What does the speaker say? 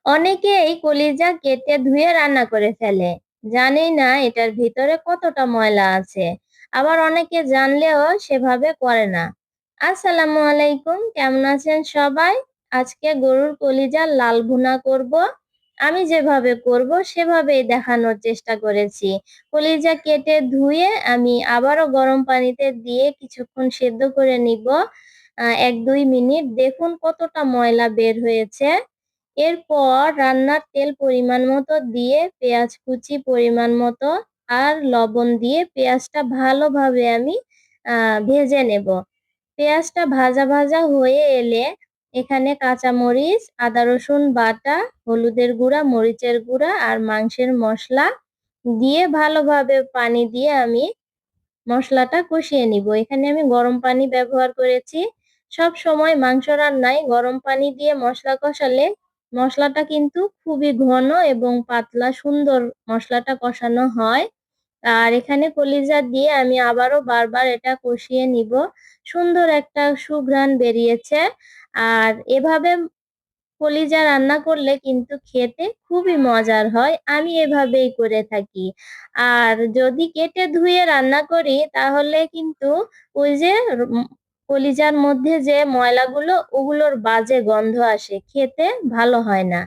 অনেকেই কলিজা কেটে ধুয়ে রান্না করে ফেলে। জানেই না এটার ভিতরে কতটা ময়লা আছে। আবার অনেকে জানলেও সেভাবে করে না। আসসালামু আলাইকুম, কেমন আছেন সবাই? আজকে গরুর কলিজার লাল ভুনা করব। আমি যেভাবে করব সেভাবেই দেখানোর চেষ্টা করেছি। কলিজা কেটে ধুয়ে আমি আবারও গরম পানিতে দিয়ে কিছুক্ষণ সেদ্ধ করে নিব। ১-২ মিনিট দেখুন কতটা ময়লা বের হয়েছে। এরপর রান্নার তেল পরিমাণ মতো দিয়ে পেঁয়াজ কুচি পরিমাণ মতো আর লবণ দিয়ে পেঁয়াজটা ভালোভাবে আমি ভেজে নেব। পেঁয়াজটা ভাজা ভাজা হয়ে এলে এখানে কাঁচামরিচ, আদা রসুন বাটা, হলুদের গুঁড়া, মরিচের গুঁড়া আর মাংসের মসলা দিয়ে ভালোভাবে পানি দিয়ে আমি মসলাটা কষিয়ে নিব। এখানে আমি গরম পানি ব্যবহার করেছি। সবসময় মাংস রান্নায় গরম পানি দিয়ে মসলা কষালে মসলাটা কিন্তু খুবই ঘন এবং পাতলা সুন্দর মসলাটা কষানো হয়। আর এখানে কলিজা দিয়ে আমি আবারও বারবার এটা কষিয়ে নিব। সুন্দর একটা সুঘ্রাণ বেরিয়েছে। আর এভাবে কলিজা রান্না করলে কিন্তু খেতে খুবই মজার হয়। আমি এভাবেই করে থাকি। আর যদি কেটে ধুয়ে রান্না করি তাহলে কিন্তু ওই যে কলিজার মধ্যে যে ময়লাগুলো ওগুলোর বাজে গন্ধ আসে। খেতে ভালো হয় না।